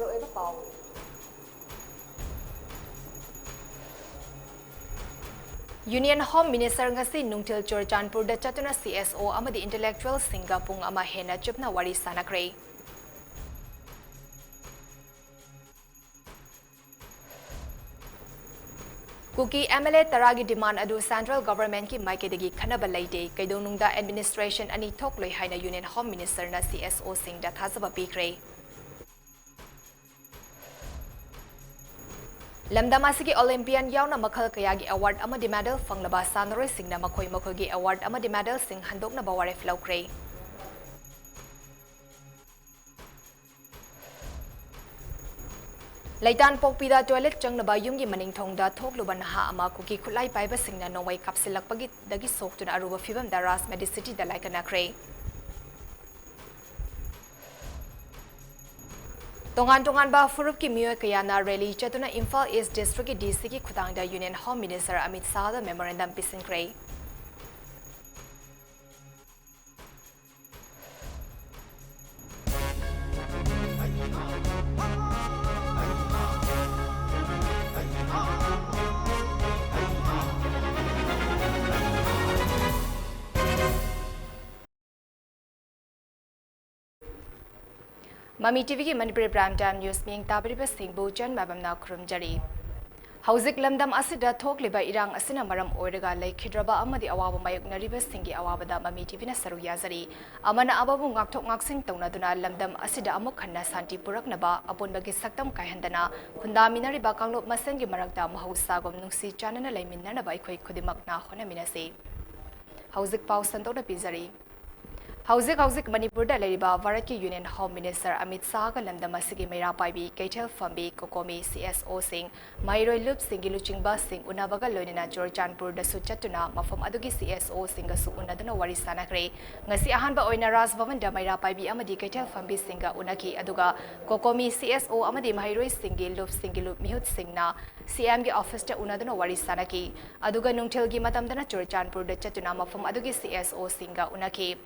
Maroeba Pau. Union Home Minister ngasi nungtil Churchanpur da chatuna CSO amadi intellectual Singapung ama hena chupna wari sanakre. Kuki MLA taragi demand adu central government ki maikidagi khanaba laite kaidonungda administration ani thokloi haina Union Home Minister na CSO sing da thazaba pikre. Lamdam asigi Olympian yauna makhal kayagi award amadi medal fanglaba sanaroi singna makhoi makhogi award amadi medal sing handokna baware flokre. Laitan pokpida toilet changnaba yumgi maningthongda thokluba naha ama kuki khulai paiba singna nongwai kapsilakpagi dagi soktuna aruba fibam da ras medicity da laikana kre. Tongan ba furup ki miyoy kayana rally chatuna Imphal East District ki DC ki khutangda Union Home Minister Amit Shah da memorandum pisin kre. MAMI TV ki Manipuri Prime Time News ming tabiriba singbu jan mabamna khrum jari. Hauzik lamdam asida thokliba irang asina maram oiraga laikhidraba amadi awaba mayuknariba singi awabada MAMI TV na saru yazari. Amana ababu ngakthok ngaksing taunaduna lamdam asida amuk khanna santi puraknaba aponbagi saktam kaihandana khundaminariba kanglop masengi marakta mahausagom nungsi chanana laiminarnaba ikhoi khudimakna honaminase. Hauzik pau santona pizari. Hauzik Manipur da leriba Varaki Union Home Minister Amit Shah ka lamdam asigi meira paibi Keitel Fambi Kokomi CSO sing Mairoi Lup singi luchingba sing unabaga loinina Churchanpur da suchatuna mafam adugi CSO singa su unaduna wari sanakre ngasi ahanba oina Raj Bhavan da meira paibi amadi Keitel Fambi singa unaki aduga Kokomi CSO amadi Mairoi singi lup mihut singna CM gi office ta unaduna wari sanaki aduga nungthil gi matamdana Churchanpur da chatuna mafam adugi CSO singa unaki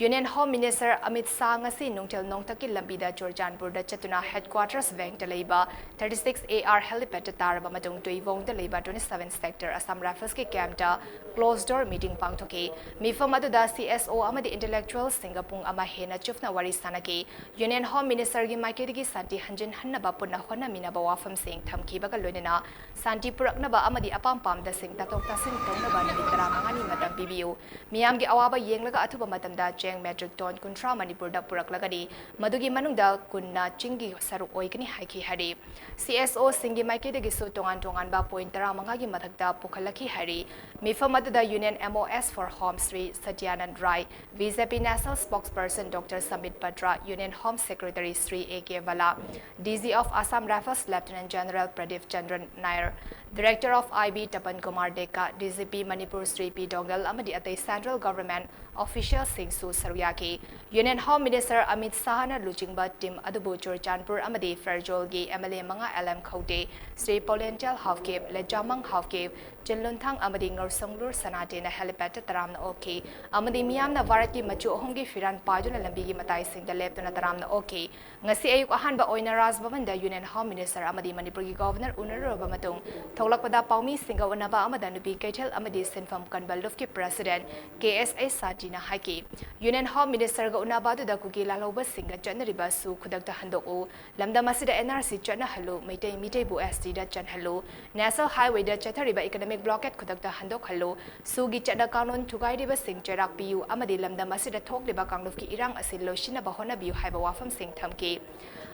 Union Home Minister Amit Shah ngasi nungthil nongtaki lambida Churchanpur da chatuna headquarters bank da leiba 36 AR helipad ta taraba matung tuivong da leiba 27 sector Assam Rifles ki camp ta closed door meeting pangthoki mifam aduda CSO amadi intellectual Singapore ama hena chufna wari sanaki Union Home Minister gi maikedi santi hanjin hannaba punna honna minaba wafam sing thamkiba ka loinena santi puraknaba amadi apam pam da sing tatok tasin tongnaba nabi tara mangani matam bibiu miyam gi awaba yenglaga athuba matamda cheng metric ton kuntra Manipur da puraklagani madugi manungda kunna chingi saruk oikani haiki hari CSO singi maikedi gi su tongan ba point tara mangagi mathakta pukhalaki hari mifam aduda Union MOS for Home Sri Satyanand Rai BJP National Spokesperson Dr. Samit Patra Union Home Secretary Sri A.K. Vala DG of Assam Rifles Lieutenant General Pradeep Chandran Nair Director of IB Tapan Kumar Deka DGP Manipur Sri P. Dongal amadi atay Central Government Official Singh Su Saruyaki Union Home Minister Amit Shah na luchingba team adubu Churchanpur amadi Ferjol gi MLA mga LM Khote Sri Polentel Halfcave Lejamang Halfcave Chinlunthang amadi Ngorsonglur Sanate na helipad taram na okay amadi miyam na Varaki machu ohongi firan paju na lambigi matay sing da lepto na taram na okay ngasi ayuk ahanba oina Raj Bhavan da Union Home Minister amadi Manipur gi Governor unaroba matung thoglakpada paumi singa unaba amada nubi Keitel amadi Sinfam Kanbaluf ki President KSA Satina Haki Union Home Minister ga unaba da kuki laloba singa janariba su khudakta handoku lamdam asida NRC chana halu mitei bu SD da chan halu National Highway da chathariba economic blockade khudakta handok halu sugi chana kanon thugai riba sing cherak piu amadi lamdam asida thokliba kangluf ki irang asil loshina bahona biu haiba wafam sing thamki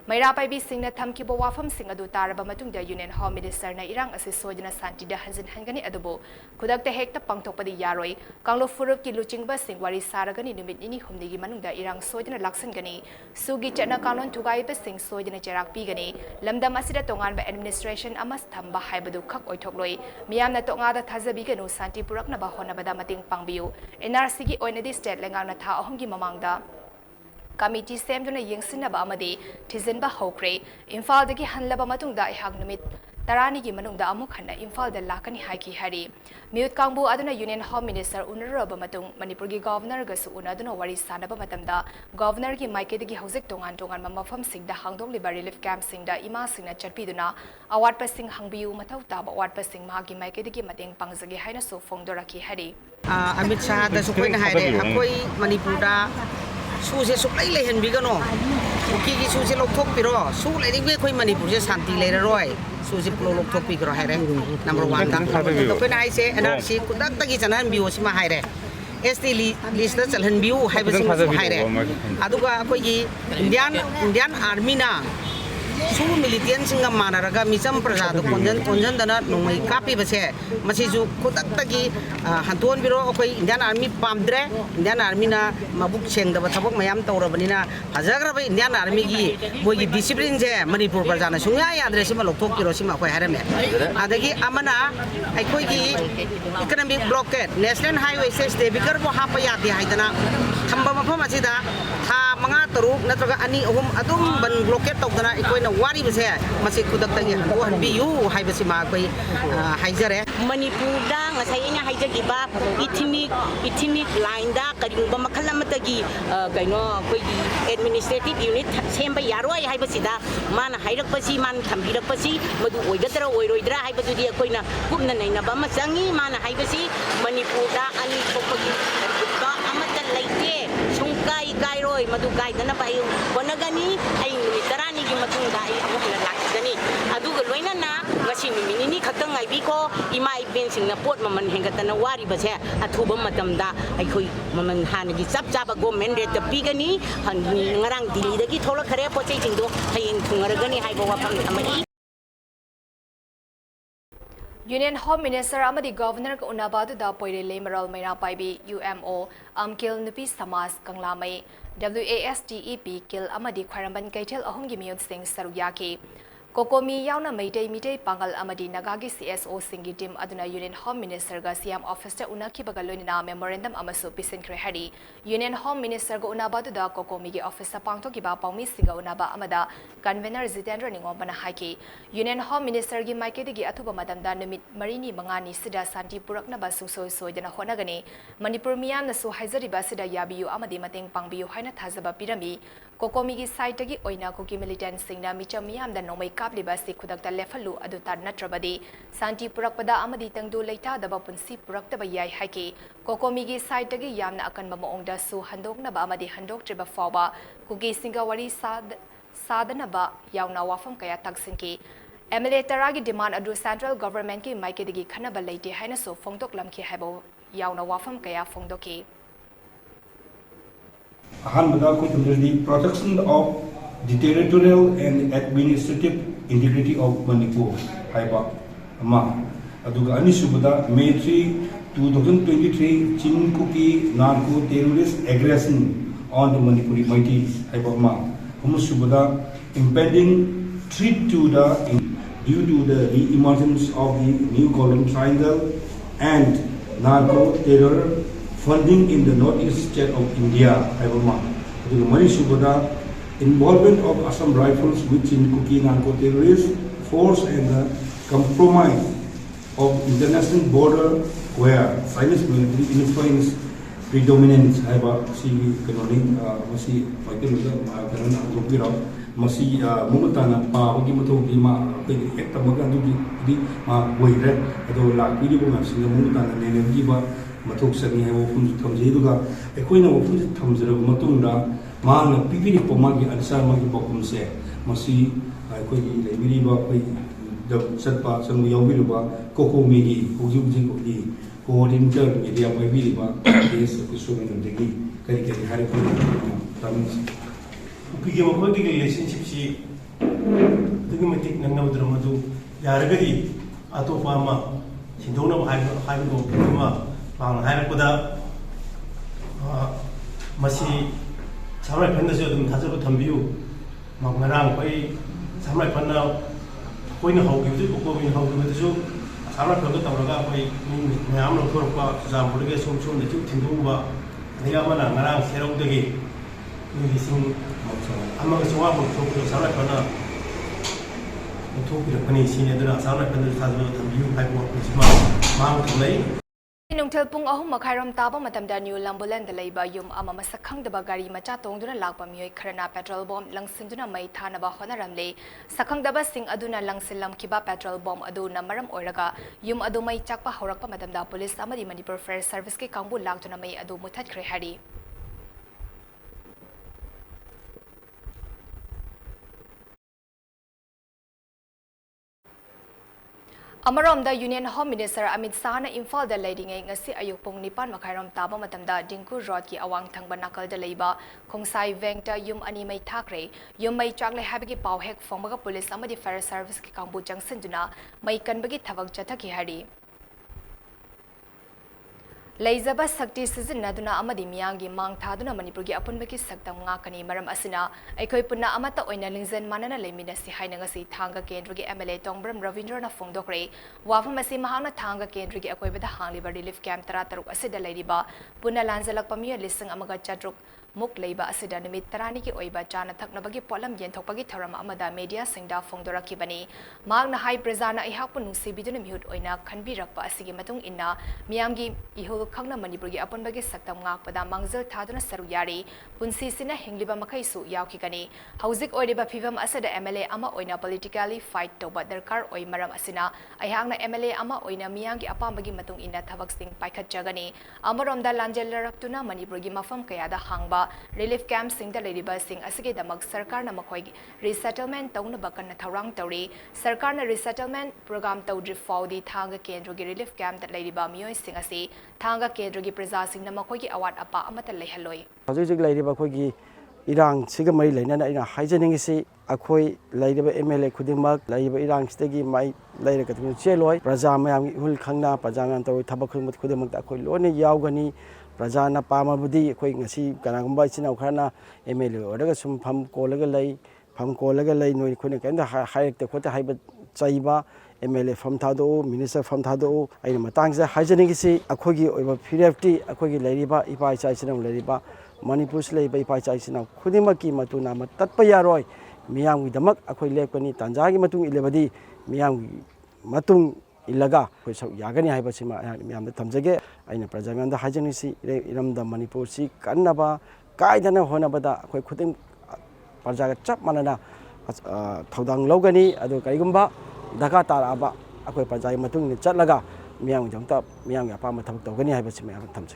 Maira Paibi Singh na thamki bo wafam sing adu taraba matungda Union Home Minister na irang asi sojana santi da hanjin hangani adubo khudakta hekta pangthokpadi yaroi kanglo furup ki luchingba sing wari saragani numit ini humni gi manungda irang sojana laksangani sugi chana kanon thugai ba sing sojana cherak pigani lamdam asida tongan ba administration amas thamba haibadu khak oithokloi miyamna tonga da thajabi ganu santi purakna ba hona bada mating pangbiu NRC gi oinadi state lengang na tha ahongi mamangda Committee Semduna Yingsinaba Amadi, Tizinba Hokre, Imphal dagi Hanlaba Matungda Ihag Numit, tarani gi manungda amuk khanna Imphal da lakani haiki hari Mute Kangbu aduna Union Home Minister unaraba matung Manipur gi Governor ga su unaduna wari sanaba matamda Governor gi maike gi hojik tongan mafam sing da hangdong liba relief camp sing da ima sing na chatpiduna awat pasing hangbiu mathau taba awat pasing ma gi maike gi mateng pangjage haina so phongdoraki hari Amit Shah da su koina haire akoi Manipur da su se suklai le hen bigano uki gi su se lok thok piro su le ring be khoi Manipur se shanti le roi su se plo lok thok pi kro haire number 1 da to koina ai se NRC kudak tagi chanan biu sima haire ST list da chalhan biu hai ba sima haire aduga akoi gi Indian Army na su militant singa manaraga misam prajado konjan dana nomai kapi base masiju kutak tagi hanton biro akoi Indian Army pamdre Indian Army na mabuk sengda thabak mayam tawrabanina hajagra ba Indian Army gi bogi discipline je Manipur prajana sungya yadre sima lokthok kiro sima akoi harame adagi amana aikoi gi economic blockade national highway se stebikar bo hapa yati haidana thamba mafam asida tha manga taruk natraga ani ahum adum ban blockade tawdana ikoina wari base masi kudak tagi ho hanbiu haibasi ma koi haijare Manipur da ngasai nya haijagi ba ethnic line da kadingba makhal amatagi kaino koi administrative unit semba yaroi haibasi da mana hairak pasi man thambirak pasi madu oigadra oiroidra haibadudi koina kumna naina ba machangi mana haibasi Manipur da ani thopagi ba amata laite sungkai kairoi madu gaidana bai bonagani ai minit tarani gi matungda ai amuna lakidani aduga loina na ngasi minini khatang ai bi ko ima iben singna pot maman hengatana wari base athuba matamda ai khoi maman hanagi chap chaba government rate pigani ngarang dili dagi thola khare pochai jingdo hayeng thungaragani haibo wapam amai Union Home Minister amadi Governor ka unabadu da poire lemeral maina paibi UMO amkil nupi samas kanglamai WASDEP kil amadi khwaramban kaithel ahum gi miyot sing saruyaki Kokomi yauna meitei mitei pangal amadi nagagi CSO singi team aduna Union Home Minister ga CM officer unaki bagaloina memorandum amasu pisinkhre hari Union Home Minister ga unabadu da Kokomi gi officer pangto gi ba paumi singa unaba amada convener Zitendra Ningom bana haki Union Home Minister gi maike gi athuba madamda numit marini mangani sida santi purakna ba susoi soidana honagani Manipur miyam na su haizari ba sida yabiyu amadi mateng pangbiyu haina thazaba pirami Kokomi gi site gi oina koki militant singna micham miyam da nomai kapliba si khudakta lefalu adu tar natrabadi santi purakpada amadi tangdu leita daba punsi purakta yai haiki Kokomi gi site gi yamna akanba maongda su handokna ba amadi handok triba fawa kugi singa wari sadana ba yauna wafam kaya taksinki MLA taragi demand adu central government ki maike digi khana ba leite haina so phongdok lamki habo yauna wafam kaya phongdoki the protection of the territorial and administrative integrity of Manipur. Haiba ama aduga anisubada May 3, 2023 Chin Kuki narco terrorist aggression on the Manipuri Mighties. Haiba ama amusubada impending threat to the due to the re-emergence of the new column triangle and narco terror funding in the northeast state of India. The Manipur involvement of Assam Rifles with Chinkuki narco terrorist force and the compromise of international border where Chinese military influence predominates. See economic, see fighting masi mumutana pa wagi mato di ma pe ekta maga di ma boire ado la kuri bo ngasi mumutana ne ne ba mathok sani hai wo phun thamje duga ekoina wo phun thamjara matungda ma na pipiri poma gi ansar ma gi bokum se masi ekoi lebiri ba koi da satpa samu yawi ba kokomi gi hoji ko gi coordinator media ba bi ba des ko so ne de gi kari hari ko tamis 그게 뭐 거기 relationship이 되게 매틱 năng 들어도 야르거리 아토 파마 신동나 하이고 그마 방 하이보다 마시 참말 편에서 좀 다저도 덤비우 막 나랑 거의 참말 편나 거기는 하고기도 고고민 하고기도 참말 편도 따라가 거의 매암로 그렇고 자 모르게 숨숨 좀 tin도가 내가 나랑 새로운 되게 여기 신 아마 그 정화 뭐 저거 살아가나 ꯊꯣꯛꯄꯤꯔꯛꯄꯅꯤ ꯁꯤꯅꯤ ꯑꯗꯨꯅ ꯁꯥꯝ ꯔꯥꯏꯐꯜꯗꯁꯨ ꯊꯥꯖꯕ ꯊꯝꯕꯤꯌꯨ ꯍꯥꯏꯕ ꯋꯥꯐꯝꯁꯤ ꯃꯥꯡ ꯊꯝꯅꯩ ꯅꯨꯡꯊꯤꯜ ꯄꯨꯡ 3:30 ꯇꯥꯕ ꯃꯇꯝꯗ ꯅ꯭ꯌꯨ ꯂꯝꯕꯨꯂꯦꯟꯗ ꯂꯩꯕ ꯌꯨꯝ ꯑꯃ ꯃꯁꯛ ꯈꯪꯗꯕ ꯒꯥꯔꯤ ꯃꯆꯥ ꯇꯣꯡꯗꯨꯅ ꯂꯥꯛꯄ ꯃꯤꯑꯣꯏ ꯈꯔꯅ ꯄꯦꯇ꯭ꯔꯣꯜ ꯕꯣꯝ ꯂꯪꯁꯤꯟꯗꯨꯅ ꯃꯩ ꯊꯥꯅꯕ ꯍꯣꯠꯅꯔꯝꯂꯦ ꯁꯛꯈꯪꯗꯕꯁꯤꯡ ꯑꯗꯨꯅ ꯂꯪꯁꯤꯜꯂꯝꯈꯤꯕ ꯄꯦꯇ꯭ꯔꯣꯜ ꯕꯣꯝ ꯑꯗꯨꯅ ꯃꯔꯝ ꯑꯣꯏꯔꯒ ꯌꯨꯝ ꯑꯗꯨ ꯃꯩ ꯆꯥꯛꯄ ꯍꯧꯔꯛꯄ ꯃꯇꯝꯗ ꯄꯨꯂꯤꯁ ꯑꯃꯗꯤ ꯃꯅꯤꯄꯨꯔ ꯐꯥꯌꯔ ꯁꯔꯚꯤꯁꯀꯤ ꯀꯥꯡꯕꯨ ꯂꯥꯛꯇꯨꯅ ꯃꯩ ꯑꯗꯨ ꯃꯨꯊꯠꯈ꯭ꯔꯦ ꯍꯥꯏꯔꯤ Amarom da Union Home Minister Amit Shahna Imphal da leiringai ngasi ayuk pung 9:30 taba matamda Dingku Road ki awang thangba nakal da leiba Khongsai Vengta yum ani mai thakre yum mai chaklai habagi paw hek phongbaga police amadi fire service ki kangbu jangsin mai kanbagi thabak chathaki hari Leizaba Sakti Sizinaduna Amadi Miyangi Mang Thaduna Manipurgi Apunbaki Saktam Ngakani Maram Asina, Aikoi Puna Amata Oina Lingzen Manana Lemina Si Hainangasi Tanga Kendrigi MLA Tongbram Ravindrana Fongdokre, Wafamasi Mahana Tanga Kendrigi Akoibada Hangliba Relief Camp Tarataruk Asida Ladiba, Puna Lanzalak Pamia Lisang Amaga Chatruk, Muk Leiba Asida Nimit Tarani ki Oiba Jana Taknabagi Polam Yentokpagi Tharam Amada Media Singda Fongdora Kibani, Magna Hai Prezana Ihapunu Sibidun Mute Oina Kanbirakpa Asigi Matung Inna, Miyangi Ihul Khangna Manipurgi Apunbagi Saktam Ngakpada Mangzal Thaduna Saruyari, Punsi Sina Hingliba Makaisu Yaukikani, Hauzik Oidiba Pivam Asada MLA Ama Oina politically fight Toba Darkar Oi Maram Asina, Ayangna MLA Ama Oina Miyangi Apambagi Matung Inna Thavak Sing Paikat Jagani, Amaromda Lanjalaratuna Manipurgi Mafam Kayada Hangba, Relief Camp Sing the Ladiba Sing Asigi Damak Sarkar Namakoi, Resettlement Tona Bakan Tarang Tori, Sarkar Resettlement Program Todri Faudi Tanga Kendrugi Relief Camp that Ladiba Mio Sing Asi, Tanga Kendrugi Preza Sing Namakoi Award Apa Amata Lehaloi. Hauzik Ladiba Kogi Irang Sigamari Lena in a hygienic sea, Akoi, Ladiba MLA Kudimak, Ladiba Irang Stegi, my Lady Katu Cheloi, Prazama Hulkanga, Pajaman to Tabakum Kudimak, Akoi Loni Yaugani. Prajana Pama Budi, Queen Sea, Kanamba Sinakana, Emily, or Regasum Pam Kolagalay, Pam Kolagalay, no Kunik and the high the Kota Hybrid Saiba, MLA from Tado, Minister from Tado, I am a Tangza, Hygienic Sea, Akogi over PFT, Akogi Ladiba, Ipai Chaisinam Ladiba, Manipus Lay by Pai Chaisina, Kudimaki Matuna, Tatpayaroi, Miang with the Mak, Akoi Lepani, Tanzagi Matung Ilebadi, Miang Matung. Ilaga, which Yagani Hibasima, Yam the Tamzage, and the President the Hygienisi, Iram the Manipur Sea, Kanaba, Kaidana Honabada, Quakutim Pajaga Chap Manana, Todang Logani, Ado Kaigumba, Dakata Aba, Aqua Pajai Matung, Chatlaga, Miang Jumta, Miang Apama Togani Hibasima Tamzi.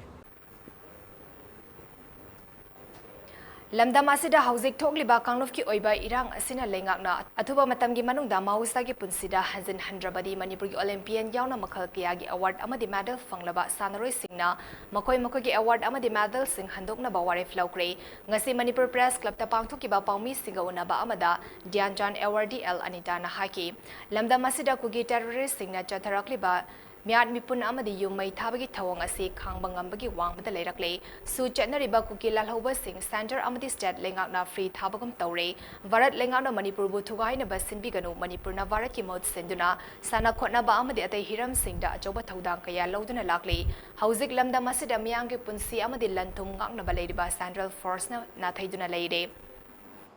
Lamdam asida hauzik thokliba kanglofki oiba irang asina lengakna athuba matamgi manungda mausagi punsida hanjin handrabadi manipurgi olympian yauna makhal kiyagi award amadi medal fanglaba sanaroi singna makoi makogi award amadi medal sing handokna baware flokre ngasi manipur press club ta pangthokiba paumi singa unaba amada Dhyanchan awardee L Anita na haki lamdam asida kugi terrorist singna chatharakliba Miat Mipun Amadi Yumai Tabagi Tawang Asi Kang Bangambagi Wang with the Lerakle, Su Chetnariba Kuki Lalhoba Sing Center Amadi Stat Lengakna Free Tabagam Taure, Varat Lengana Manipur Butugai Nabasin Bigano, Manipurna Varaki Mod Senduna, Sana Kotnaba Amadi Ate Hiram Sing da Joba Taudan Kaya Loduna Lakli, Hauzik Lamda Masida Miangi Punsi Amadi Lantum Gangna Baladiba Central Force Nathaiduna Lady.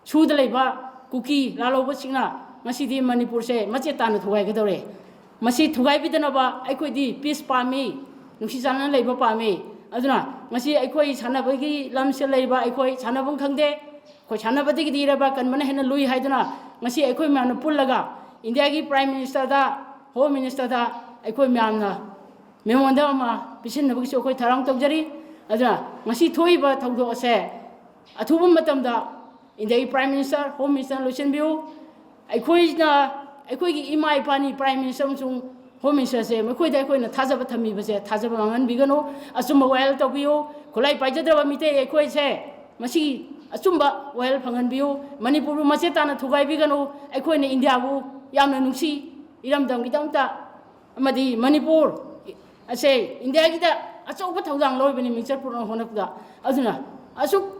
Su the Leba, Kuki, Laloba Singna, Masidi Manipur say, Machetana Tuagadore. Masi thugai bidanaba aikoi di peace pami nusi jana leiba pami aduna masi aikoi sanabagi lamse leiba aikoi sanabang khangde koi sanabadi gi diraba kan mana hena lui haiduna masi aikoi myamna pullaga India gi prime minister da home minister da aikoi myamna memonda ma bisin nabagi so koi tharang tawjari aduna masi thoiba thawdo ase athubam matamda India gi prime minister home minister lotion biu aikoi na Aikoigi Imai Pani Prime Minister Home Minister say, Makoida Koina Tazaba Tami was a Tazabangan Bigano, Asumba well Tobio, Kolai Pajadra Mite, Akoi say, Masi, Asumba well Panganbio, Manipuru Macetana Tugai Bigano, Akoina Indiabu, Yamna Nusi, Iram Dangidanta, Amadi, Manipur. I say, India Asoka Tawang Loban in Mixer Puro Honaka, Azuna, Asuk,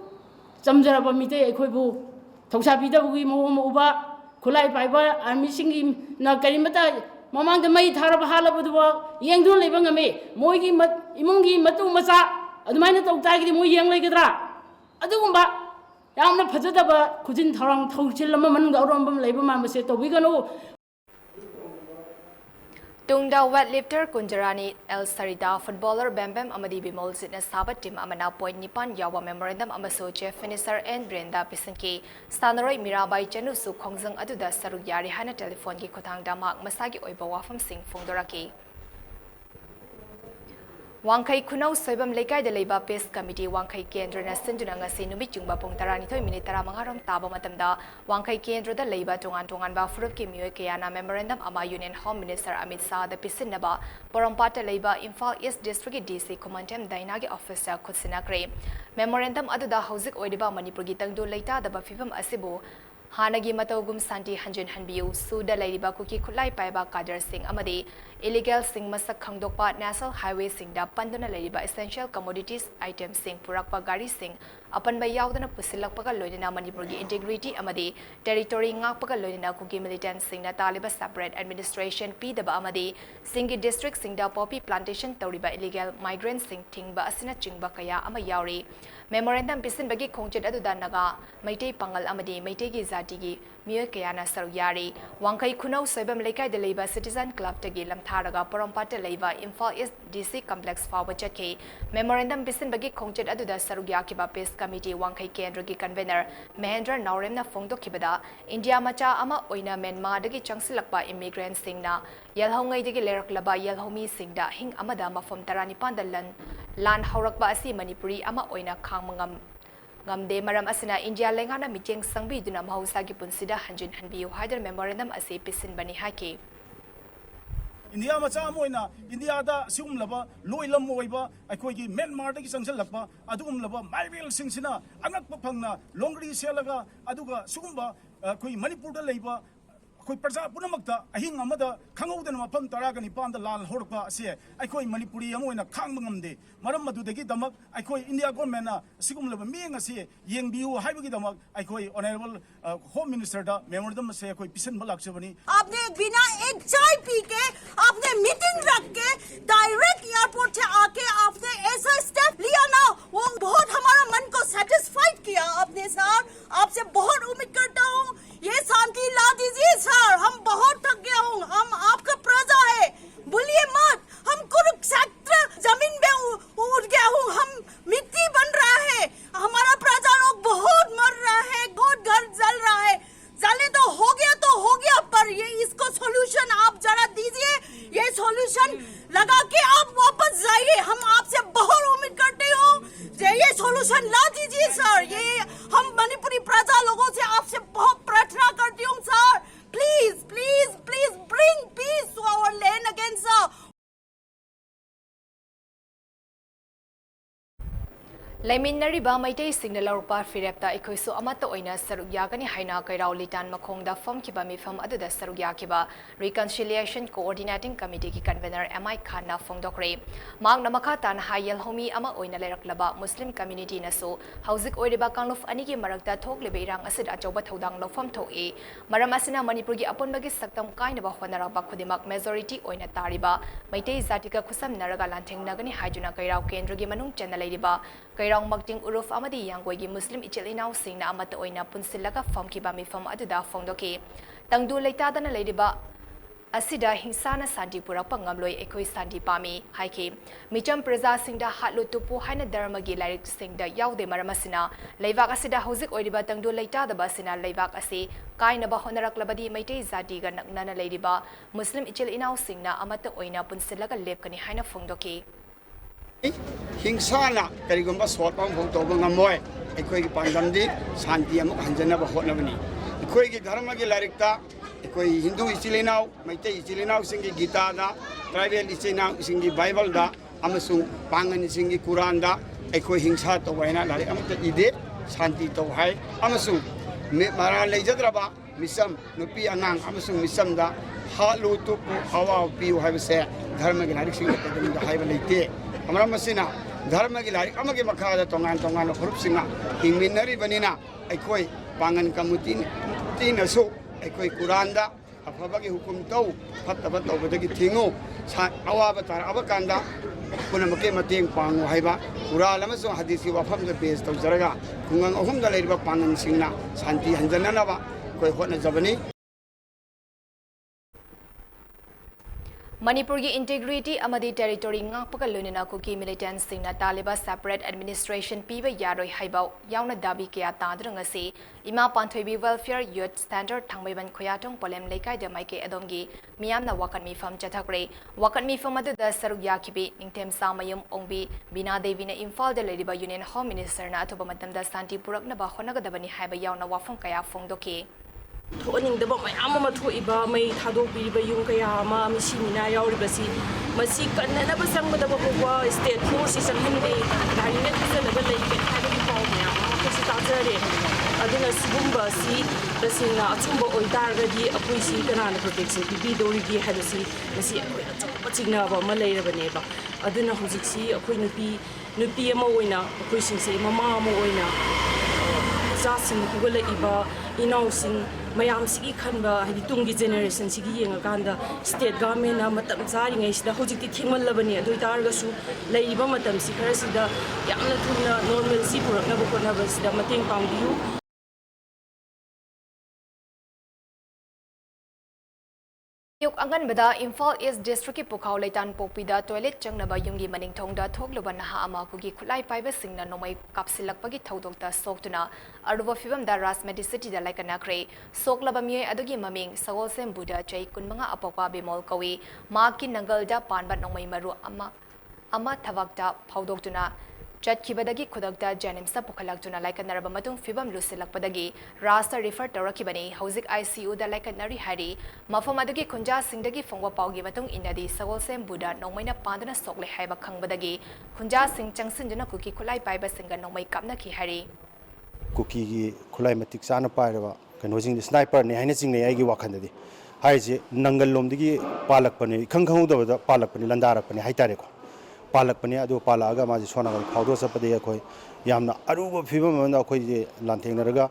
Samjaraba Mite, Akoibu, Tosapita, we move over. Kulai Piper, I'm missing him. Now, Karimata, Mamang the May Tarabahala would work, Yang do living a me, Moigi Imungi Matu Masa, a minute of Tagi Mu Yang Legadra. Adumba, Yamna Pazataba, couldn't Tarang Tochilamaman, Gauram, Labor Mamma said, we can know. Tungda weightlifter Kunjarani El Sarita footballer Bam Bam Amadi Bimol Zitna Saba team Amana point Nipan Yawa memorandum Amaso Jeff Finisher and Brenda Pisinki Stanaroi Mirabai Chanu Su Kongzang Aduda Saru Yari Hana telephone ki Kotang Damak Masagi Oibawa from Sing Fungdoraki Wangkai Kunau Soibam Lekai de Leba Peace Committee Wangkai Kendra na Sinduna ngasi numit jungba pung taranitoy minitara mangarom taba matamda Wangkai Kendra da Leba tungan ba furup ki miyoy kayana memorandum ama Union Home Minister Amit Shah da pisinaba Porompata Leba Imphal East District DC Commandant Dainagi Officer Kutsinakre Memorandum aduda hauzik oidiba Manipur gi tangdu leita da ba fifam asibu Hanagi Matogum Santi Hanjin Hanbiu, Suda Ladiba Kuki Kulai Paiba Kader Singh Amadi, Illegal Singh Masak Kangdokpa National Highway Singh Da Pandana Ladiba Essential Commodities Items Singh Purakpa Gari Singh, Apan Bayawdana Pusilakpaga Loidina Manipurgi Integrity Amadi, Territory Ngakpaga Loidina Kuki Militant Singh Na Taliba Separate Administration P Daba Amadi, Singhi District Singh Da Poppy Plantation Toriba Illegal Migrant Singh Tingba Asina Chingba Kaya Amayauri, Memorandum Pisin Bagi Kongchet Adudan Naga, Maite Pangal Amadi, Maite Gizatigi, Mio Kayana Saruyari, Wangkai Kunau Soibam Lekai de Leba Citizen Club Tagi Lamtaraga, Porompata Leva, Imphal East DC Complex Fawachaki, Memorandum Pisin Bagi Kongchet Aduda Saruyakiba Peace Committee Wangkai Kendrigi Convener, Mahendra Nauremna Fongdo Kibada, India Macha Ama Oina Myanmar Dagi Changsilakba Immigrant Singna, Yelhongai Dagi Leraklaba Yelhomi Singda, Hing Amada Mafom Tarani Pandalan, Lan Haurakba Asi Manipuri Ama Oina Kangmangam. Ngamde maram asina India lengana miteng sangbi duna mahausa gi punsida hanjin hanbiu haidar memorandum ase pisin bani hake India macha moina India da sium laba loilam moiba aikoi gi Myanmar da gi sangsal lakpa adugum laba marvel singsina angak pa phangna longri selaga aduga sugumba koi Manipur da leiba koi praja punamakta ahing amada khangaudan mafam taraga ni panda lal horpa ase aikoi Manipuri amoina khangmangamde maram madudagi damak aikoi India government na sigum laba meng ase yengbiu haibagi damak aikoi honorable home minister da memorandum se aikoi pisan balak sebani आपने बिना एक चाय P के आपने meeting रख के direct airport से आके आपने ऐसा स्टेप लिया ना वो बहुत हमारा मन को सेटिस्फाइड किया आपने सर आपसे बहुत उम्मीद करता हूँ ये शांति ला दीजिए सर हम बहुत थक गया हूँ हम आपका प्रजा है बोलिए मत हम कुरुक्षेत्र जमीन में उड़ गया हूँ हम मिट्टी बन रहा है हमारा प्रजा लोग बहुत मर रहा है बहुत घर जल रहा है जले तो हो गया पर ये इसको सॉल्यूशन आप जरा दीजिए ये सॉल्यूशन लगा के आप वापस जाइए हम आपसे बहुत उम्मीद करते हो ये सॉल्यूशन ला दीजिए सर ये हम मणिपुरी प्रजा लोगों से आपसे बहुत प्रार्थना करती हूँ sir please please please bring peace to our land again sir Laiminariba Maitei Signal Laupa Firepta Ikoisu Amata Oina Sarugakani Haina Kairao Litan Makonda Fom Kiba Mifam Aduda Sarugakiba Reconciliation Coordinating Committee ki Convener MI Khana Fongdokre Mang Namakatan Hayel Homi Ama Oina Leraklaba Muslim Community Naso Hauzik Oidiba Kanlof Aniki Marakta Tok Liberang Asid Achoba Thodang Lofam To E Maramasina Manipurgi Apon Bagi Saktam Kainaba Honaraba Kudimak Majority Oina Tariba Maitei Zatika Kusam Naraga Lanting Nagani Hajuna Kairao Kendrugi Manung Chanaladiba Kairong Magting Uruf Amadi Yangoigi Muslim Ichilinaw Sing na Amata Oina Punsilaga Fom Kiba Mifam Aduda Fongdoki Tangdu Leitada na Ladiba Asida Hingsana Santi Purak Pangamloy Ekoi Santi Pami Haiki Micham Praza Singda Hatlu Tupu Haina Dharmagi Larik Singda Yaude Maramasina Leivak Asida Hozik Oidiba Tangdu Leitada Basina Leivak Asi Kaina Bahonarak Labadi Maite Zadiga Nana Ladiba Muslim Ichilinaw Sing na Amata Oina Punsilaga Lepkani Haina Fongdoki Hingsana karigumba swapam photoba ngamoy ekoi gi pandamdi shanti amuk hanjana ba hotnabani ekoi gi dharma gi larikta ekoi hindu ichilinaw maite ichilinaw singi gita da tribal ichilinaw singi bible da amasung pangan singi quran da ekoi hingsa to waina larik amta ide shanti to hai amasung me mara leijadraba misam nupi anang amasung misam da halu tu hawa pi haibse dharma gi larik singi tadum da haiba leite Amara masina dharma gi larik amagi makada tongan tongan group singa hingminari banina aikoi pangan kamuti tina so aikoi kuranda afabagi hukum tau fattaba tawbadagi thingo awaba tar abakanda punamake mateng pangu haiba kural amaso hadisi wafam da base taw jaraga kungang ahum da leiriba pangan singna shanti hanjana naba koi hotna jabani Manipurgi integrity amadi territory ngakpaga lunina kuki militants singna taliba separate administration piba yaroi haibau yauna dabi kya tadrungasi ima panthoibi welfare youth standard thangmaiban khoyatong polem leikai de maike adomgi miyamna wakan mi fam chathakre wakan mi fam adu da saruk yakibi ningthem samayum ongbi bina devina imphal de lediba union home minister na atoba matamda santi purakna ba khonaga dabani haiba yauna wafam kaya phongdoki ꯊꯣꯛꯍꯟꯅꯤꯡꯗꯕ ꯃꯌꯥꯝ ꯑꯃ ꯊꯣꯛꯏꯕ ꯃꯩ ꯊꯥꯗꯣꯛꯄꯤꯔꯤꯕ ꯌꯨꯝ ꯀꯌꯥ ꯑꯃ ꯃꯤꯁꯤ ꯃꯤꯅꯥ ꯌꯥꯎꯔꯤꯕꯁꯤ ꯃꯁꯤ ꯀꯟꯅꯅꯕ ꯆꯪꯒꯗꯕ ꯐꯥꯎꯕ ꯁ꯭ꯇꯦꯠ ꯐꯣꯔꯁꯁꯤ ꯆꯪꯍꯟꯗꯦ ꯂꯥꯏꯔꯤꯛꯅ ꯊꯤꯖꯜꯂꯒ ꯂꯩꯒꯦ ꯍꯥꯏꯕꯒꯤ ꯄꯥꯎ ꯃꯌꯥꯝ ꯑꯃ ꯑꯩꯈꯣꯏꯁꯤ ꯇꯥꯖꯔꯦ ꯑꯗꯨꯅ ꯁꯤꯒꯨꯝꯕ ꯑꯁꯤ ꯇꯁꯦꯡꯅ ꯑꯆꯨꯝꯕ ꯑꯣꯏꯇꯥꯔꯒꯗꯤ ꯑꯩꯈꯣꯏꯁꯤ ꯀꯅꯥꯅ ꯄ꯭ꯔꯣꯇꯦꯛꯁꯟ ꯄꯤꯕꯤꯗꯧꯔꯤꯒꯦ ꯍꯥꯏꯕꯁꯤ ꯃꯁꯤ ꯑꯩꯈꯣꯏ ꯑꯆꯧꯕ ꯆꯤꯡꯅꯕ ꯑꯃ ꯂꯩꯔꯕꯅꯦꯕ ꯑꯗꯨꯅ ꯍꯧꯖꯤꯛꯁꯤ ꯑꯩꯈꯣꯏ ꯅꯨꯄꯤ ꯑꯃ ꯑꯣꯏꯅ ꯑꯩꯈꯣꯏꯁꯤꯡꯁꯦ ꯃꯃꯥ ꯑꯃ ꯑꯣꯏꯅ ꯏꯆꯥꯁꯤꯡ ꯍꯧꯒꯠꯂꯛꯏꯕ ꯏꯅꯥꯎꯁꯤꯡ ꯃꯌꯥꯝꯁꯤꯒꯤ ꯈꯟꯕ ꯍꯥꯏꯗꯤ ꯇꯨꯡꯒꯤ ꯖꯦꯅꯦꯔꯦꯁꯟꯁꯤꯒꯤ ꯌꯦꯡꯉꯀꯥꯟꯗ ꯁ꯭ꯇꯦꯠ ꯒꯚꯔꯟꯃꯦꯟꯠꯅ ꯃꯇꯝ ꯆꯥꯔꯤꯉꯩꯁꯤꯗ ꯍꯧꯖꯤꯛꯇꯤ ꯊꯦꯡꯃꯜꯂꯕꯅꯤ ꯑꯗꯨ ꯑꯣꯏꯇꯥꯔꯒꯁꯨ ꯂꯩꯔꯤꯕ ꯃꯇꯝꯁꯤ ꯈꯔꯁꯤꯗ ꯌꯥꯝꯅ ꯊꯨꯅ ꯅꯣꯔꯃꯦꯜꯁꯤ ꯄꯨꯔꯛꯅꯕ ꯍꯣꯠꯅꯕꯁꯤꯗ ꯃꯇꯦꯡ ꯄꯥꯡꯕꯤꯌꯨ Yok anganbada Imphal East District ki Pukhao Leitan Pokpida toilet changnaba yumgi maningthongda thokluba naha ama kugi khulai paiba singna nomai kapsilakpagi thodokta soktuna aruba fibamda Rasmedi City da laikanakre soklaba miye adugi maming Sawolsem Buddha chai kunmanga apokwa bimol kawi maki nangalda panbat nomai maru ama thavakta phaudoktuna Chatkibadagi Kudakta Janimsa Pukhalaktuna laikanaraba matung fibam lusilakpadagi Rasta refer taurakibani Hauzik ICU da laikanari hari Mafamadagi Kunja Singdagi Fongwa Paugi matung inadi Sawolsem Buddha Nomaina Pandana Sokle Haiba Kangbadagi Kunja Sing Changsinjana Kuki Kulai Paiba Singa Nomai Kapna Ki hari Kuki Kulai Matik Sana Pairava Kanozing the sniper ne Hainasing the Agi Wakandadi Haiji Nangalomdigi Palakpani Kankauda Palakpani Landarapani Haitareko Palakpani adu palaga maji sonagal phawdo sapade khoi yamna aruba phibam manda khoi lanthengnaga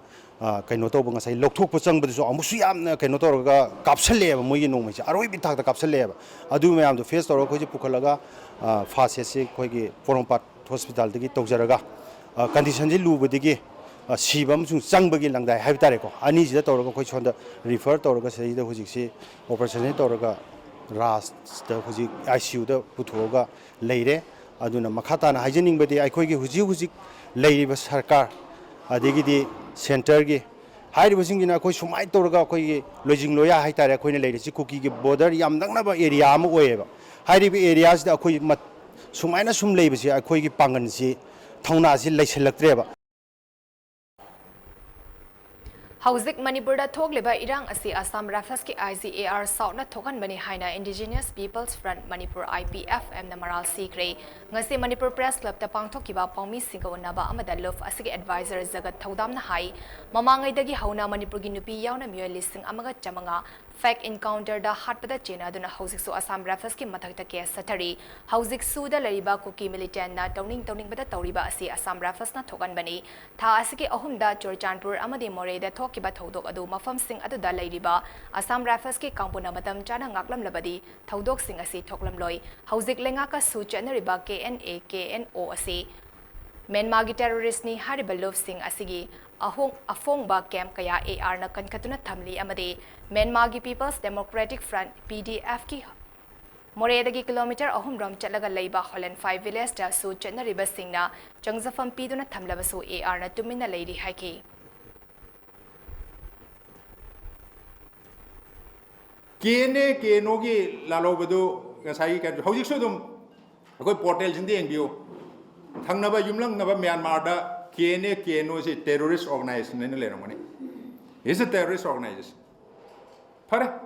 kaino to banga sai lokthok pachang badu amusu yamna kaino to raga kapsalle ba mogi nongmai cha aroi bithak da kapsalle ba adu mayam do face to khoi pukhalaga fast se khoi gi porompat hospital digi tawjaraga condition ji lubadigi sibam sung changbagi langdai haibtare ko ani ji da to raga khoi sonda refer to raga sei da hujik si operation to raga Ras the Huzik ICU the Putoga Lady, Aduna Makata hygienic by the Ikogi Huzik Lady was Harkar, Adigidi Centergi. Hide was in a question my Torga Koi, lodging Loya Hitara Queen Lady, Cookie border Yam Naba area wherever. Hide areas the Koi Sumina Sum labors, Ikogi Pangansi, Taunazi Leselactreva. Hauzik Manipurda thokleba irang asi Assam Rifles ki ICAR Southna thokan bani haina Indigenous Peoples Front Manipur IPF na maral sikre ngasi Manipur Press Club ta pangthokiba pawmi singa unaba amada love asigi advisor jagat thodamna hai mamangai dagi hauna Manipur gi nupi yauna miyoi listing amaga chamanga fact encounter da hatpada chena duna Hauzik su Assam Rifles ki mathakta ke sathari Hauzik su da lariba kuki militant na tawning bada tawriba asi Assam Rifles na thokan bani tha asigi ahumda Chorchanpur amadi More da Kiba Thodok Adu Mafam Sing Adu da Ladiba, Assam Rifles ki Kampuna Matam Chana Ngaklam Labadi, Thodok Sing Asi Thoklam Loi, Hauzik Lengaka Su Chanariba KNA KNO Asi. Myanmar terrorist ni Haribalov Sing Asigi, Afong Ba Camp Kaya AR na Kankatuna Thamli Amade, Myanmar People's Democratic Front PDF ki Moredagi kilometer ahum ram chalaga leiba Holland 5 village da Su Chanariba Sing na Changzafam Piduna Thamlabasu AR na Tumina Lady Haiki. Kene Kenogi Lalobado, Gasai can Hosik Sodom, a good portals in the NBO. Tangnaba Yumlang Nava Myanmar, Kene Keno is a terrorist organization in the Leromani. It's a terrorist organization. Para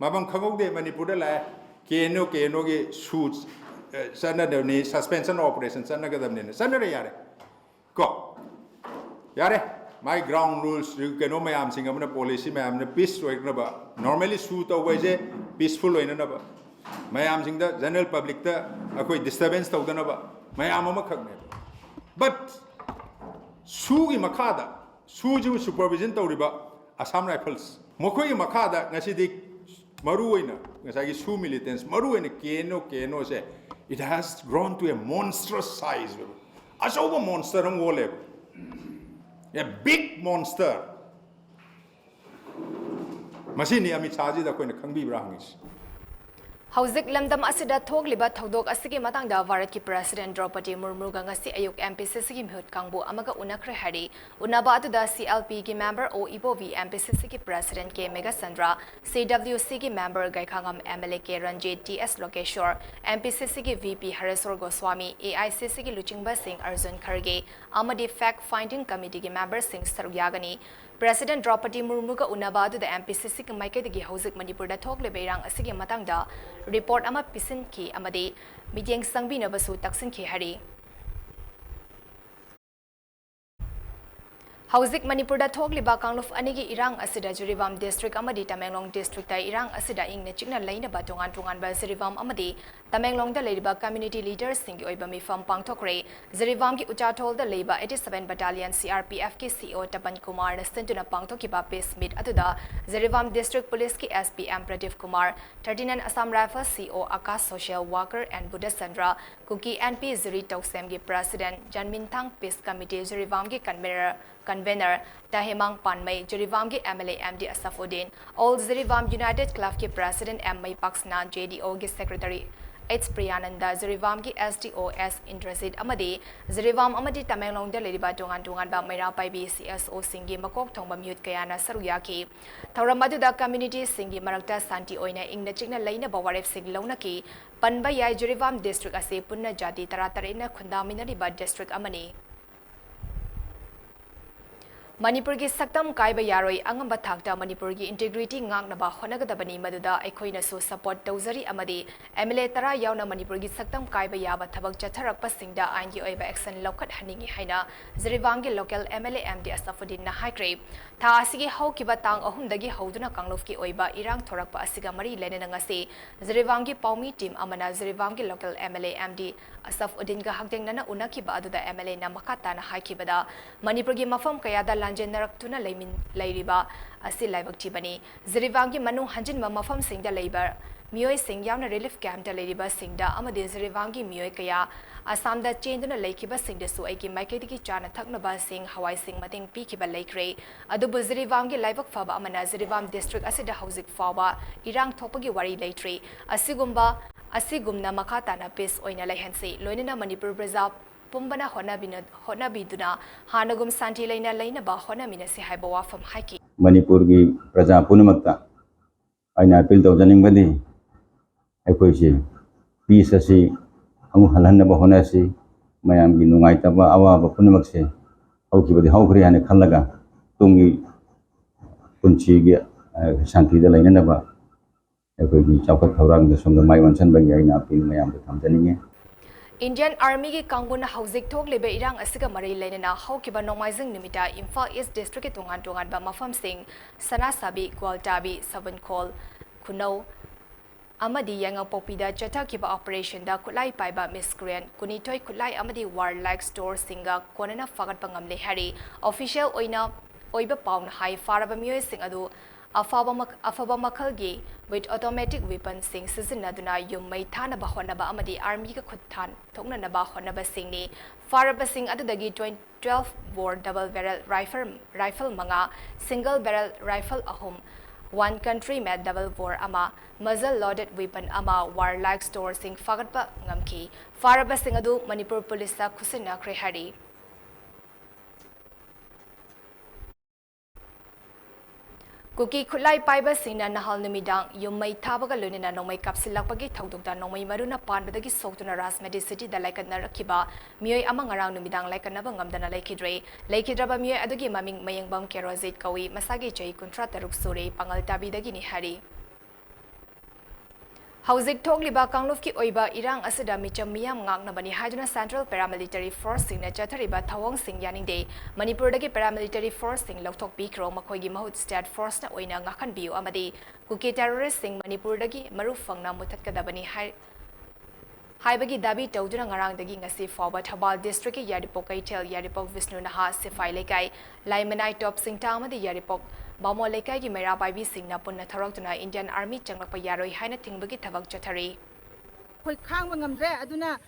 Mabam Kago de Manipura, Keno Kenogi shoots, Sanadoni, suspension operations, Sanagadam, Sanare Yare. Go Yare. My ground rules, you can know my arm sing, I'm a policy, my arm a peace to ignore. Normally, shoot always a peaceful in another. My arm sing the general public, the disturbance of the Nova. My arm a but Sugi Makada, Suju supervision to riba, Assam Rifles. Mokoi Makada, Nasidik Maruina, Nasagi Su militants, Maru and Keno say it has grown to a monstrous size. As over monster on wall level. A big monster. Masini ami chaji da koina khangbi brahis. Hauzik lamdam asida thogliba thodok asigi matangda Bharat ki President Draupadi Murmu ga ngasi ayuk MPCC ki mihut kangbu amaga unakre hari unaba atuda CLP ki member o Ibovi MPCC ki President ke Mega Sandra CWC ki member Gaikhangam MLA ke Ranjit TS Lokeshwar MPCC ki VP Hareswar Goswami AICC ki Luchingba Singh Arjun Kharge amadi Fact Finding Committee ki member Singh Sarugyagani President Draupadi Murmu ga unaba atuda MPCC ki maikadagi Hauzik Manipur da thogle beirang asigi matangda report ama pisin ki amade midyeng sangbi na basu taksin ki hari Hauzik Manipur da thogliba kangluf anigi irang asida Juribam district amadi Tamenglong district ta irang asida ingna chikna laina ba tongan tongan ba Juribam amadi Tamenglong da leiba community leaders singi oiba mi fam pangthokre Juribam ki Uchatol da leiba 87 battalion CRPF ki CO Tapan Kumar na stentuna pangthoki ba peace meet atuda Juribam district police ki SPM Pradeep Kumar 39 Assam Rifles CO Akash social worker and Buddha Sandra Kuki NP Zuri Toksem ki president Janminthang peace committee Juribam ki convener Tahemang Panmay, Jirivam ki MLA MD Asafuddin, All Jirivam United Club ki President M.I. Paksna, JDO ki Secretary H. Priyananda, Jirivam ki SDOS Indrasit Amadi, Jirivam Amadi Tamenglong da Ladiba Tungan ba Mayra Paibi CSO Singi Makok Tongba Mute Kayana Saruyaki, Tauramadu da community Singi Marakta Santi Oina Ingna Chigna Laina Bawaref Sing Launaki, Panba Yai Jirivam District Ase Punna Jati Taratarina Kundaminariba District Amani. Manipur ki saktam kaiba yaroi angamba thakta Manipur ki integrity ngangnaba honagadabani maduda aikhoina so support tawzari amadi MLA tara yauna Manipur ki saktam kaiba yaba thabak chatharakpa singda aingi oiba action lokhat haningi haina Jirivangi local MLA MD Asafuddin na haikre tha asigi haukiba tang ahumdagi hauduna kanglof ki oiba irang thorakpa asiga mari lenena ngase Jirivangi paumi team amana Jirivangi local MLA MD Asafuddin ga hakdengnana unakiba aduda MLA na makata na haikibada Manipur ki mafam kayada Lanjen Naraktuna Laimin Lairiba Asi Laibak Tibani Jirivangi Manu Hanjin Mafam Singda Labor Mioy Sing Yamna Relief Camp da Lairiba Singda Amadi Jirivangi Mioy Kaya Assam da Chenduna Laikiba Singda Su Aiki Maiketiki Chana Thaknaba Sing Hawaii Sing Mating Pikiba Laikre Adubu Jirivangi Laibak Faba Amana Jirivam District Asida Hauzik Faba Irang Topagi Wari Laitre Asigumna Makatana Peace Oina Laihansi Loinina Manipur Brazil Pumbana Honabiduna, Hanagum Santi Lena Lena Bahona Minasi Haibawa from Haki. Manipuri Praja Punamata. I na appeal to Janing Badi. I could peace as he, Amuhalana Bahonasi, Mayam Ginumaitaba, Awa Punamaxe, Auki the Hokri and Kalaga, Tungi Punchi Santi the Lena. I could be Chaka Torang, the Song of my one son by Yana appeal Mayam to Tanzania. Indian Army ki Kanguna Hauzik Toglebe Irang Asiga Mari Lenina Haukiba Nomizing Nimita Imphal East District Tungan ba Mafam Singh Sanasabi Gwaltabi Savan Kol Kuno Amadi Yanga Popida Chatakiba Operation da Kulai Paiba Miscreant Kunitoy Kulai Amadi Warlike Store Singa Konana Fagat Pangam Lehari Official Oina Oiba Pound High Faraba Mue Sing Adu Afaba Makalgi with automatic weapons sing Sizinaduna Yum Maitana Bahonaba Amadi Army Kutan Tongna Nabahonaba Singni Faraba Sing Adudagi 12 bore double barrel rifle manga single barrel rifle ahum 1 country made double bore ama muzzle loaded weapon ama warlike store sing Fagatpa Ngamki Faraba Sing Adu Manipur Police Kusina Krehari Kuki Kulai Paiba Sina Nahal Numidang, Yumai Tabaga Lunina no may Kapsilapagi Tauduka no may Maruna Pandagi Sotuna Ras Medicity the like a Narakiba, Mui among around Numidang like a Nabangam than a Lakidre, Lakidraba Mue Adugi Maming Mayang Bam Kerozit Kawi, Masagi Jay Contrata Ruksuri, Pangal Tabi the Guinea Hari. Hauzik Togliba Kanglufki Oiba Irang Asida Micham Miam Ngangnabani Hajuna Central Paramilitary Force Sing Chatariba Tawang Sing Yaning Day, Manipur Dagi Paramilitary Force Sing Loktok Bikro Makogi Mahut State Force na Oina Ngakan Biu Amadi, Kuki Terrorist Sing Manipur Dagi Marufang na Mutatkadabani Haibagi Dabi Toduna Ngarang Dagi Ngasi Forward Habal District Yadipok Kaitel Yadipok Visnu Naha Sifai Lekai, Laimanai Top Sing Tamadi Yadipok. Bamo Lekai ki Mera Baibi Singh na punna tharok Indian Army changlakpa yaroi haina tingbagi thabak chathari. Khoi khang ngamdre aduna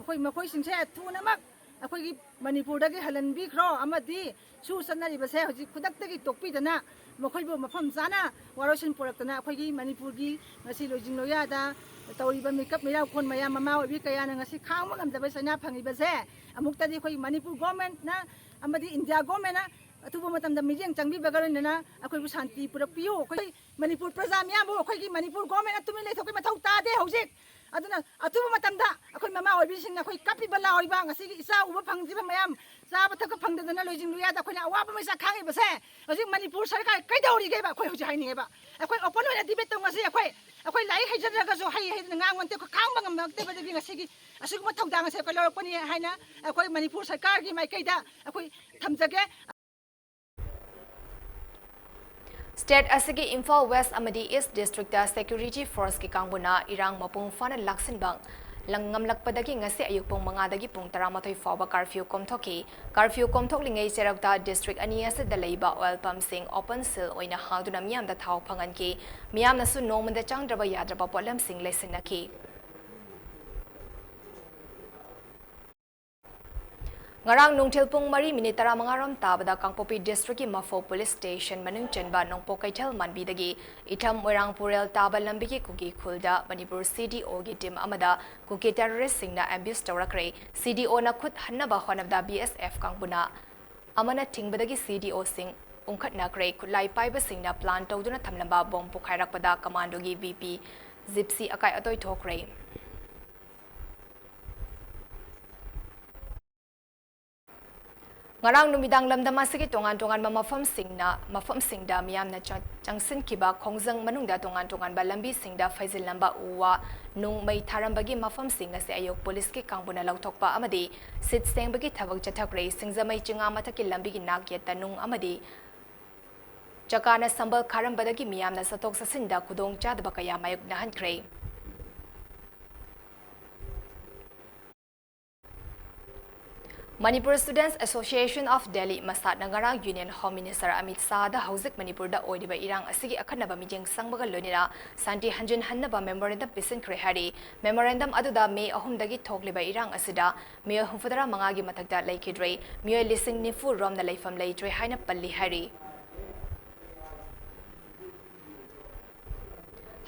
khoi makhoi singse thunamak akhoi gi Manipur dagi halanbi khro amadi su sanari base hoji khudak tagi tokpi dana ꯃꯈꯣꯏꯕꯨ ꯃꯐꯝ ꯆꯥꯅ ꯋꯥꯔꯣꯏꯁꯤꯟ ꯄꯨꯔꯛꯇꯅ ꯑꯩꯈꯣꯏꯒꯤ ꯃꯅꯤꯄꯨꯔꯒꯤ ꯉꯁꯤ ꯂꯣꯏꯖꯤꯡ ꯂꯣꯏꯌꯥꯗ ꯇꯧꯔꯤꯕ ꯃꯤꯀꯞ ꯃꯤꯔꯥꯎꯈꯣꯟ ꯃꯌꯥꯝ ꯃꯃꯥ ꯑꯣꯏꯕꯤ ꯀꯌꯥꯅ ꯉꯁꯤ ꯈꯥꯡꯕ ꯉꯝꯗꯕ ꯆꯩꯅꯥ ꯐꯪꯉꯤꯕꯁꯦ ꯑꯃꯨꯛꯇꯗꯤ ꯑꯩꯈꯣꯏ ꯃꯅꯤꯄꯨꯔ ꯒꯣꯔꯃꯦꯟꯠꯅ ꯑꯃꯗꯤ ꯏꯟꯗꯤꯌꯥ ꯒꯣꯔꯃꯦꯟꯠꯅ ꯑꯊꯨꯕ ꯃꯇꯝꯗ ꯃꯤꯠꯌꯦꯡ ꯆꯪꯕꯤꯕꯒ ꯂꯣꯏꯅꯅ ꯑꯩꯈꯣꯏꯕꯨ ꯁꯥꯟꯇꯤ ꯄꯨꯔꯛꯄꯤꯌꯨ ꯑꯩꯈꯣꯏ ꯃꯅꯤꯄꯨꯔ ꯄ꯭ꯔꯖꯥ ꯃꯌꯥꯝꯕꯨ ꯑꯩꯈꯣꯏꯒꯤ ꯃꯅꯤꯄꯨꯔ ꯒꯣꯔꯃꯦꯟꯠꯅ ꯇꯨꯃꯤꯟ ꯂꯩꯊꯣꯛꯄꯒꯤ ꯃꯊꯧ ꯇꯥꯗꯦ ꯍꯧꯖꯤꯛ ꯑꯗꯨꯅ ꯑꯊꯨꯕ ꯃꯇꯝꯗ ꯑꯩꯈꯣꯏ ꯃꯃꯥ ꯑꯣꯏꯕꯤꯁꯤꯡꯅ ꯑꯩꯈꯣꯏ ꯀꯞꯄꯤꯕ ꯂꯥꯎꯔꯤꯕ ꯉꯁꯤꯒꯤ ꯏꯆꯥ ꯎꯕ ꯐꯪꯗ꯭ꯔꯤꯕ ꯃꯌꯥꯝ ꯆꯥꯕ ꯊꯛꯄ ꯐꯪꯗꯗꯅ ꯂꯣꯏꯖꯤꯡ ꯂꯣꯏꯌꯥꯗ ꯑꯩꯈꯣꯏꯅ ꯑꯋꯥꯕ ꯃꯩꯁꯥ ꯈꯥꯡꯉꯤꯕꯁꯦ ꯍꯧꯖꯤꯛ ꯃꯅꯤꯄꯨꯔ ꯁꯔꯀꯥꯔ ꯀꯩꯗꯧꯔꯤꯒꯦꯕ ꯑꯩꯈꯣꯏ ꯍꯧꯖꯤꯛ ꯍꯥꯏꯅꯤꯡꯉꯦꯕ ꯑꯩꯈꯣꯏ ꯑꯣꯄꯟ ꯑꯣꯏꯅ ꯗꯤꯕꯦꯠ ꯇꯧꯉꯁꯤ ꯑꯩꯈꯣꯏ ꯂꯥꯏꯔꯤꯛ ꯍꯩꯖꯗ꯭ꯔꯒꯁꯨ ꯍꯩꯗꯅ ꯉꯥꯡꯕ ꯑꯩꯈꯣꯏ ꯈꯥꯡꯕ ꯉꯝꯃꯛꯇꯕꯗꯒꯤ ꯉꯁꯤꯒꯤ ꯑꯁꯤꯒꯨꯝꯕ ꯊꯧꯗꯥꯡ ꯑꯁꯦ ꯑꯩꯈꯣꯏ ꯂꯧꯔꯛꯄꯅꯤ ꯍꯥꯏꯅ ꯑꯩꯈꯣꯏ ꯃꯅꯤꯄꯨꯔ ꯁꯔꯀꯥꯔꯒꯤ ꯃꯥꯏꯀꯩꯗ ꯑꯩꯈꯣꯏ ꯊꯝꯖꯒꯦ State asigi Imphal West amadi East Districta Security Force ki kangbuna irang mapung fana laksinbang langamlakpadagi ngasi ayuk pung mangadagi pung 13 fawba curfew komthoklingai cherakta district ani ase dalaiba oil pump sing open seal oina hangduna miyamda thau phangan ki miyamna su nomanda changdraba yadraba polam sing lesinaki Ngarang nungthil pung 3:35 tabada Kangpopi District ki Mafo Police Station manung chenba nongpo kaithal manbidagi itham moirang purel taba lambi ki kuki khulda Manipur CDO gi team amada kuki terrorist singna ambush tawrakre CDO na khut hannaba honabda BSF kangbuna amana thingbadagi CDO sing ungkhat nakre khulai paiba singna plan tawduna thamlamba bom pukhairakpada commando gi VP Zipsi akai atoi thokre Ngarang numidang lamdam asigi tongan mafam singda miyamna changsin kiba khongjang manungda tongan ba lambi singda faizil lamba uwa nung mai tharambagi mafam singa se ayok police ki kangbuna lauthokpa amadi sit sengbagi thabak chathakre singjamai chinga mathaki lambi gi nakyeta nung amadi chakana sambal kharambadagi miyamna satok sasinda kudong chadba kaya mayuk nahankre Manipur Students Association of Delhi Masat Nagara Union Home Minister Amit Shah da Hauzik Manipur da oidiba irang asigi akhanaba mijeng sangbaga loinira santi hanjin hannaba memorandum pisin kre hari memorandum aduda May 3 dagi thokliba irang asida May 4 gi mathakda laikidrei May lising nifu rom da laifam leitre haina palli hari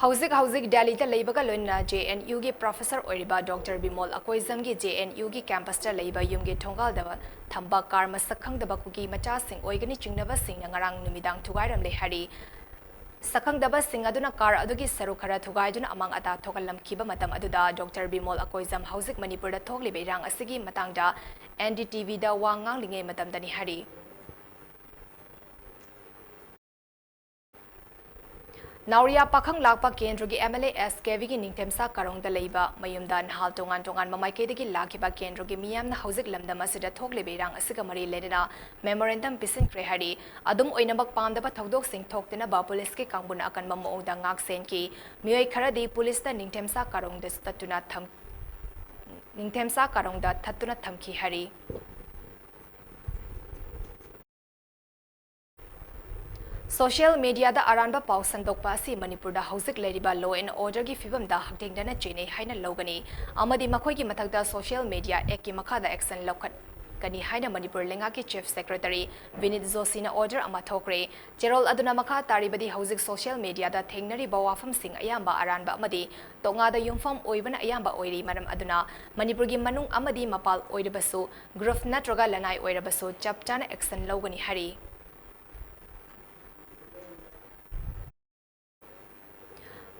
Hauzik Delhi ta leibaga loina JNU gi professor oiriba Dr. Bimol Akoizam gi JNU gi campus ta leiba yum gi thongal da thamba kar masakhang da bakugi macha sing oigani chingnaba sing ngarang numidang thugairam le hari sakhang da sing aduna kar adugi saru khara thugaiduna amang ata thokalam khiba matam aduda Dr. Bimol Akoizam Hauzik Manipur da thokliba irang asigi matangda NDTV da wangang lingai matam dani hari Nauria pakhang lakpa kendro gi MLA SKV gi ningthemsa karong da leiba mayumda nahal tongan mamai degi lakiba kendro gi miyam na hauzik lamdam asida thokle berang asiga mari ledena memorandum pisin kre hari adum oinabak pamdaba thodok sing thoktena ba police ki kangbuna akan mamo da ngak sen ki mioi kharadi police da ningthemsa karong da statuna thatuna thamki hari Social media da aranba pau sandokpa asi Manipur da hauzik leriba law and order gi fibam da hakdengdana chene haina logani amadi makhoi gi mathakda social media ek ki makha da action lokhat kani haina Manipur lenga ki chief secretary Vinit Joshi na order ama thokre cherol aduna makha taribadi hauzik social media da thengnari bawafam sing ayamba aranba amadi tonga da yumfam oibana ayamba oiri maram aduna Manipur gi manung amadi mapal oirabasu group natroga lanai oirabasu chapchana action logani hari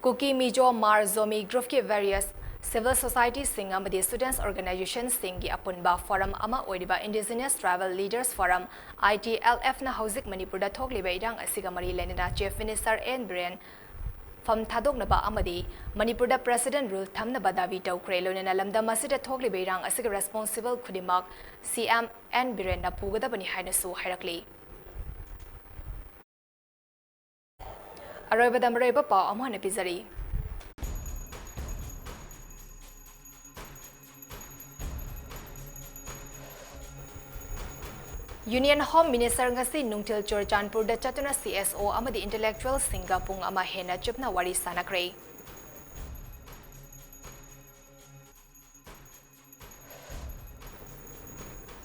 Kuki Mijo Mar Zomi Group ki various civil society sing amadi students organization sing gi apunba forum ama oiriba indigenous tribal leaders forum ITLF na hauzik Manipur da thokliba irang asiga mari lenina chief minister N Brian fam thadoknaba amadi Manipur da president rule thamnaba davi tawkre loinana lamdam asida thokliba irang asiga responsible khudimak CM N Brian na pugadabani haina su hairakli Aroiba pa amhana pizari Union Home Minister ngasi nungtil Churchanpur da chatuna CSO amadi intellectual singapung ama hena chupna wari sanakre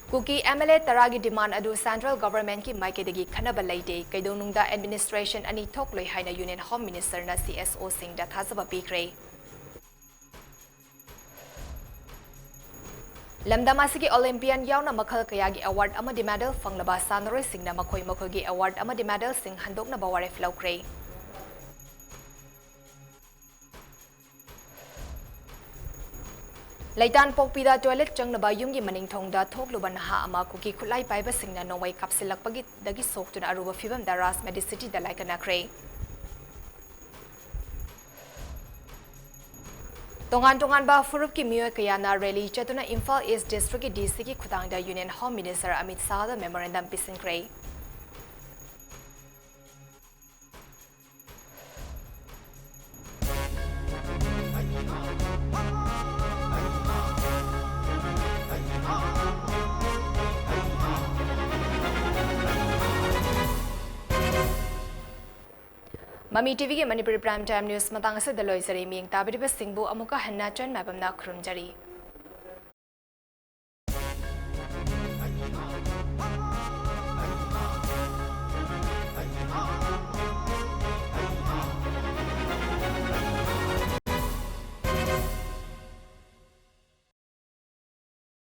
Kuki MLA Taragi demand adu Central Government ki Maikedagi Kanaba Lady, Kaidonunda Administration ani Tokloi Haina Union Home Minister na CSO Singh da Thazaba Pikre. Lamdamasigi Olympian Yauna Makal Kayagi Award Amadi Medal Fanglaba Sanroi Singh na Makoi Makogi Award Amadi Medal Singh Handok na Baware Flokre. Laitan Pokpida toilet chang na bayum gi maning thong da thok luban ha ama kuki khulai pai ba singna nowai kapsilak pagi dagi sok tuna aruba fibam daras medicity da like na kre tongan ba furup ki miyo kayana rally chatuna Imphal East District ki DC ki khutang da Union Home Minister Amit Shah da memorandum pisin kre MAMI TV के Manipuri Prime Time News matang sa daloy sa riming tabiri ba singbu amuka hanna chan mabam na khrum jari.